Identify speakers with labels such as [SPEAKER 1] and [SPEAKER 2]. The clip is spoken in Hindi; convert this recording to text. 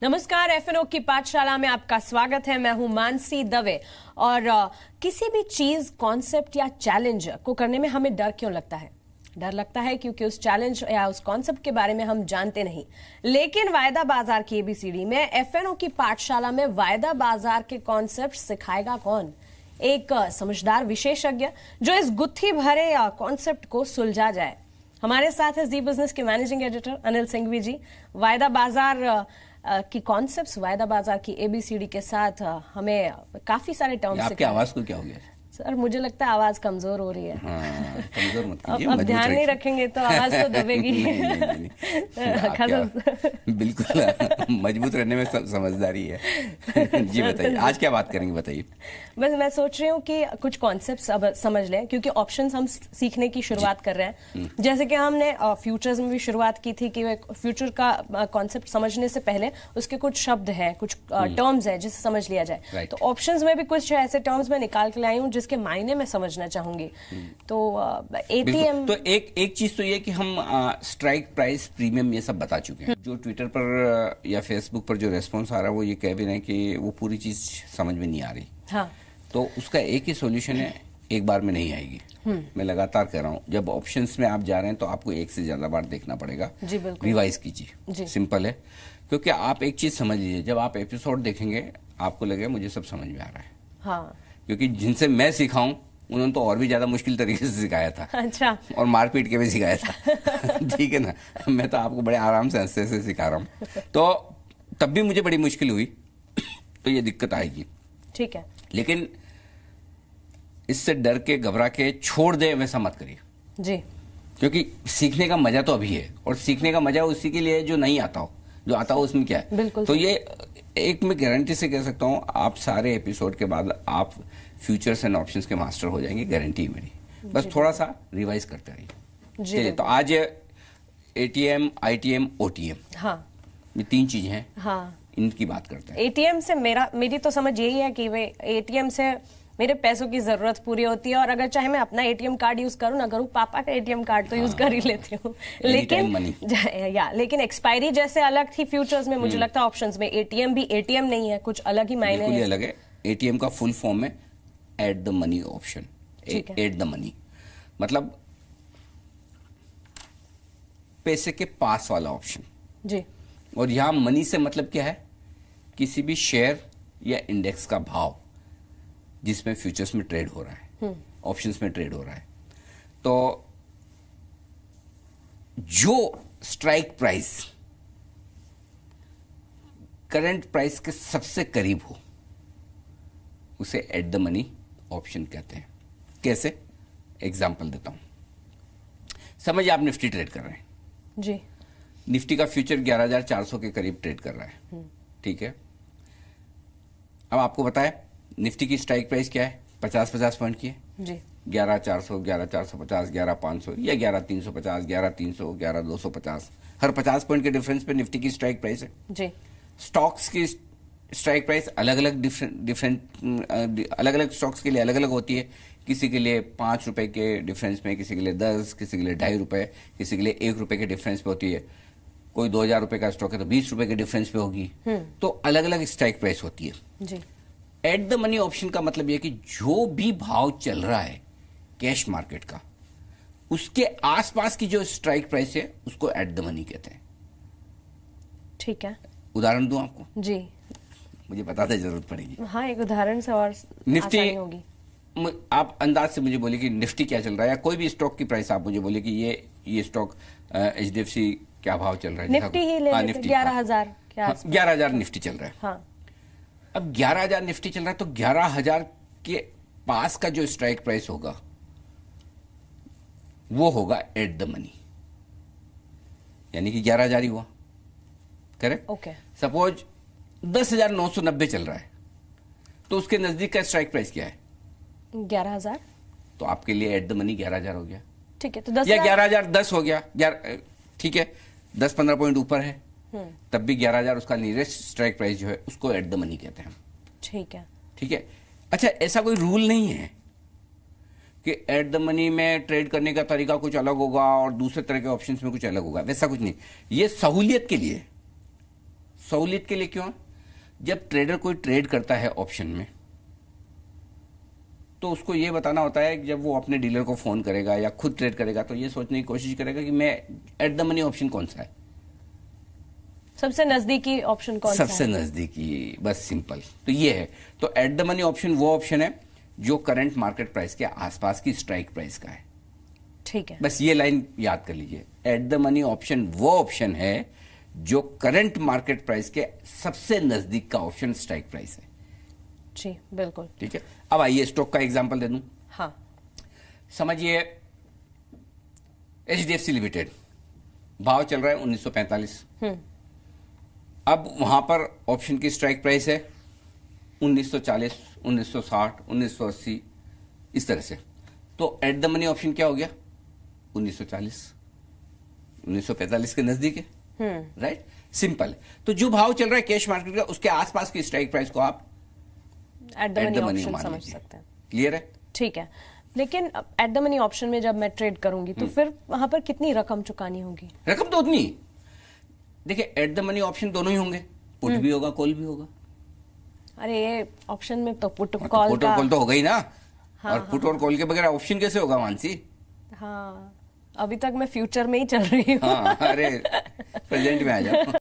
[SPEAKER 1] नमस्कार, एफएनओ की पाठशाला में आपका स्वागत है। मैं हूं मानसी दवे। और किसी भी चीज, कॉन्सेप्ट या चैलेंज को करने में हमें डर क्यों लगता है? डर लगता है क्योंकि उस चैलेंज या उस कॉन्सेप्ट के बारे में हम जानते नहीं। लेकिन वायदा बाजार की एबीसीडी में, एफएनओ की पाठशाला में वायदा बाजार के कॉन्सेप्ट सिखाएगा कौन? एक समझदार विशेषज्ञ जो इस गुत्थी भरे कॉन्सेप्ट को सुलझा जाए। हमारे साथ है जी बिजनेस के मैनेजिंग एडिटर अनिल सिंघवी जी। वायदा बाजार की कॉन्सेप्ट्स, वायदा बाजार की एबीसीडी के साथ हमें काफी सारे टर्म्स।
[SPEAKER 2] आपकी आवाज को क्या हो गया
[SPEAKER 1] सर? मुझे लगता है आवाज कमजोर हो रही है।
[SPEAKER 2] हाँ, कमजोर मत कीजिए,
[SPEAKER 1] अब ध्यान नहीं रखेंगे तो आवाज तो दबेगी।
[SPEAKER 2] बिल्कुल मजबूत रहने में समझदारी है। जी बताइए, आज क्या बात करेंगे, बताइए।
[SPEAKER 1] बस मैं सोच रही हूँ कि कुछ कॉन्सेप्ट्स अब समझ लें, क्योंकि ऑप्शंस हम सीखने की शुरुआत कर रहे हैं। जैसे कि हमने फ्यूचर्स में भी शुरुआत की थी कि फ्यूचर का कॉन्सेप्ट समझने से पहले उसके कुछ शब्द हैं, कुछ टर्म्स हैं जिसे समझ लिया जाए। तो ऑप्शंस में भी कुछ ऐसे टर्म्स मैं निकाल के लाई हूँ जिसके मायने में समझना चाहूंगी। तो एटीएम,
[SPEAKER 2] तो एक चीज तो ये कि हम स्ट्राइक प्राइस, प्रीमियम, ये सब बता चुके हैं। जो ट्विटर पर या फेसबुक पर जो रेस्पॉन्स आ रहा है वो ये कह भी रहे हैं कि वो पूरी चीज समझ में नहीं आ रही।
[SPEAKER 1] हाँ।
[SPEAKER 2] तो उसका एक ही सॉल्यूशन है, एक बार में नहीं आएगी। मैं लगातार कह रहा हूँ, जब ऑप्शंस में आप जा रहे हैं तो आपको एक से ज्यादा बार देखना पड़ेगा।
[SPEAKER 1] जी बिल्कुल।
[SPEAKER 2] रिवाइज कीजिए, सिंपल है। क्योंकि आप एक चीज समझ लीजिए, जब आप एपिसोड देखेंगे आपको लगेगा मुझे सब समझ में आ रहा है।
[SPEAKER 1] हाँ।
[SPEAKER 2] क्योंकि जिनसे मैं सिखाऊं उन्होंने तो और भी ज्यादा मुश्किल तरीके से सिखाया था।
[SPEAKER 1] अच्छा।
[SPEAKER 2] और मारपीट के भी सिखाया था। ठीक है ना, मैं तो आपको बड़े आराम से हंसते से सिखा रहा हूँ, तो तब भी मुझे बड़ी मुश्किल हुई। तो ये दिक्कत आएगी।
[SPEAKER 1] ठीक है।
[SPEAKER 2] लेकिन इससे डर के, घबरा के छोड़ दे वैसा मत करिए
[SPEAKER 1] जी।
[SPEAKER 2] क्योंकि सीखने का मजा तो अभी है, और सीखने का मजा उसी के लिए जो नहीं आता हो, जो आता हो उसमें क्या है।
[SPEAKER 1] बिल्कुल।
[SPEAKER 2] तो ये एक मैं गारंटी से कह सकता हूँ, आप सारे एपिसोड के बाद आप फ्यूचर्स एंड ऑप्शंस के मास्टर हो जाएंगे, गारंटी है मेरी। बस थोड़ा सा रिवाइज करते रहिए। चलिए, तो आज एटीएम, आईटीएम, ओटीएम,
[SPEAKER 1] हाँ,
[SPEAKER 2] ये तीन चीजें हैं।
[SPEAKER 1] हाँ,
[SPEAKER 2] इनकी बात करते हैं।
[SPEAKER 1] एटीएम से मेरी तो समझ यही है कि वे एटीएम से मेरे पैसों की जरूरत पूरी होती है, और अगर चाहे मैं अपना एटीएम कार्ड यूज करूं ना करूं, पापा का एटीएम कार्ड तो यूज कर ही लेती हूँ। लेकिन एक्सपायरी जैसे अलग थी फ्यूचर्स में, मुझे लगता है ऑप्शंस में एटीएम भी एटीएम नहीं है, कुछ अलग ही मायने हैं।
[SPEAKER 2] अलग है। एटीएम का फुल फॉर्म है at the money option. At the money मतलब पैसे के पास वाला ऑप्शन
[SPEAKER 1] जी।
[SPEAKER 2] और यहां मनी से मतलब क्या है? किसी भी शेयर या इंडेक्स का भाव जिसमें फ्यूचर्स में ट्रेड हो रहा है, ऑप्शंस में ट्रेड हो रहा है। तो जो स्ट्राइक प्राइस करंट प्राइस के सबसे करीब हो उसे एट द मनी ऑप्शन कहते हैं। कैसे? एग्जांपल देता हूं। समझिए आप निफ्टी ट्रेड कर रहे हैं
[SPEAKER 1] जी।
[SPEAKER 2] निफ्टी का फ्यूचर 11,400 के करीब ट्रेड कर रहा है। ठीक है। अब आपको बताया निफ्टी की स्ट्राइक प्राइस क्या है? 50-50 पॉइंट की है
[SPEAKER 1] जी।
[SPEAKER 2] 11,400, 11,450, 11,500 या 11,350, 11,300, 11,250। हर 50 पॉइंट के डिफरेंस पे निफ्टी की स्ट्राइक प्राइस है
[SPEAKER 1] जी।
[SPEAKER 2] स्टॉक्स की स्ट्राइक प्राइस अलग अलग अलग अलग स्टॉक्स के लिए अलग अलग होती है। किसी के लिए 5 रुपए के डिफरेंस में, किसी के लिए 10, किसी के लिए 2.5 रुपए, किसी के लिए 1 रुपए के डिफरेंस पे होती है। कोई 2,000 रुपए का स्टॉक है तो 20 रुपए के डिफरेंस पे होगी। तो अलग अलग स्ट्राइक प्राइस होती है
[SPEAKER 1] जी।
[SPEAKER 2] एट द मनी ऑप्शन का मतलब यह कि जो भी भाव चल रहा है कैश मार्केट का, उसके आसपास की जो स्ट्राइक प्राइस है उसको एट द मनी कहते हैं।
[SPEAKER 1] ठीक है।
[SPEAKER 2] उदाहरण दूं आपको?
[SPEAKER 1] जी।
[SPEAKER 2] मुझे बताते जरूरत पड़ेगी।
[SPEAKER 1] हाँ, एक उदाहरण से और
[SPEAKER 2] निफ्टी
[SPEAKER 1] आसानी होगी।
[SPEAKER 2] आप अंदाज से मुझे बोलिए कि निफ्टी क्या चल रहा है, या कोई भी स्टॉक की प्राइस आप मुझे बोलिए कि ये स्टॉक एचडीएफसी क्या भाव चल रहा है।
[SPEAKER 1] निफ्टी ही ले लेते, 11,000 के आसपास।
[SPEAKER 2] 11,000 निफ्टी चल रहा है।
[SPEAKER 1] हाँ।
[SPEAKER 2] अब 11,000 निफ्टी चल रहा है तो 11,000 के पास का जो स्ट्राइक प्राइस होगा वो होगा एट द मनी, यानी कि 11,000 ही हुआ। करेक्ट?
[SPEAKER 1] ओके।
[SPEAKER 2] सपोज 10,990 चल रहा है तो उसके नजदीक का स्ट्राइक प्राइस क्या है?
[SPEAKER 1] 11,000।
[SPEAKER 2] तो आपके लिए एट द मनी 11,000 हो गया।
[SPEAKER 1] ठीक है। तो 10
[SPEAKER 2] या 11,010 हो गया। ठीक है, 10-15 पॉइंट ऊपर है तब भी 11,000 उसका नियरेस्ट स्ट्राइक प्राइस जो है उसको एट द मनी कहते हैं।
[SPEAKER 1] ठीक है।
[SPEAKER 2] ठीक है। अच्छा, ऐसा कोई रूल नहीं है कि एट द मनी में ट्रेड करने का तरीका कुछ अलग होगा और दूसरे तरह के ऑप्शंस में कुछ अलग होगा, वैसा कुछ नहीं। ये सहूलियत के लिए, सहूलियत के लिए क्यों है? जब ट्रेडर कोई ट्रेड करता है ऑप्शन में, तो उसको ये बताना होता है कि जब वो अपने डीलर को फोन करेगा या खुद ट्रेड करेगा तो ये सोचने की कोशिश करेगा कि मैं एट द मनी ऑप्शन कौन सा है,
[SPEAKER 1] सबसे नजदीकी ऑप्शन कौन सा है?
[SPEAKER 2] सबसे नजदीकी, बस सिंपल। तो ये है, तो एट द मनी ऑप्शन वो ऑप्शन है जो करंट मार्केट प्राइस के आसपास की स्ट्राइक प्राइस का है।
[SPEAKER 1] ठीक है,
[SPEAKER 2] बस ये लाइन याद कर लीजिए, एट द मनी ऑप्शन वो ऑप्शन है जो करंट मार्केट प्राइस के सबसे नजदीक का ऑप्शन स्ट्राइक प्राइस है।
[SPEAKER 1] जी बिल्कुल।
[SPEAKER 2] ठीक है, अब आइए स्टॉक का एग्जांपल दे दूं।
[SPEAKER 1] हाँ,
[SPEAKER 2] समझिए HDFC लिमिटेड, भाव चल रहा है 1945। अब वहां पर ऑप्शन की स्ट्राइक प्राइस है 1940, 1960, 1980, इस तरह से। तो एट द मनी ऑप्शन क्या हो गया? 1940, 1945 के नजदीक है, राइट? सिंपल। तो जो भाव चल रहा है कैश मार्केट का, उसके आसपास की स्ट्राइक प्राइस को आप
[SPEAKER 1] एट द मनी ऑप्शन समझ सकते हैं।
[SPEAKER 2] क्लियर है?
[SPEAKER 1] ठीक है, लेकिन एट द मनी ऑप्शन में जब मैं ट्रेड करूंगी तो फिर वहां पर कितनी रकम चुकानी होगी?
[SPEAKER 2] रकम तो उतनी। देखिए, एट द मनी ऑप्शन दोनों ही होंगे, पुट भी होगा, कॉल भी होगा।
[SPEAKER 1] अरे ये ऑप्शन में तो पुट
[SPEAKER 2] पुट
[SPEAKER 1] कॉल
[SPEAKER 2] और
[SPEAKER 1] का,
[SPEAKER 2] कॉल तो होगा ही ना।
[SPEAKER 1] हाँ,
[SPEAKER 2] और पुट और कॉल के बगैर ऑप्शन कैसे होगा मानसी?
[SPEAKER 1] हाँ, अभी तक मैं फ्यूचर में ही चल रही हूँ।
[SPEAKER 2] हाँ, अरे प्रेजेंट में आ जाओ।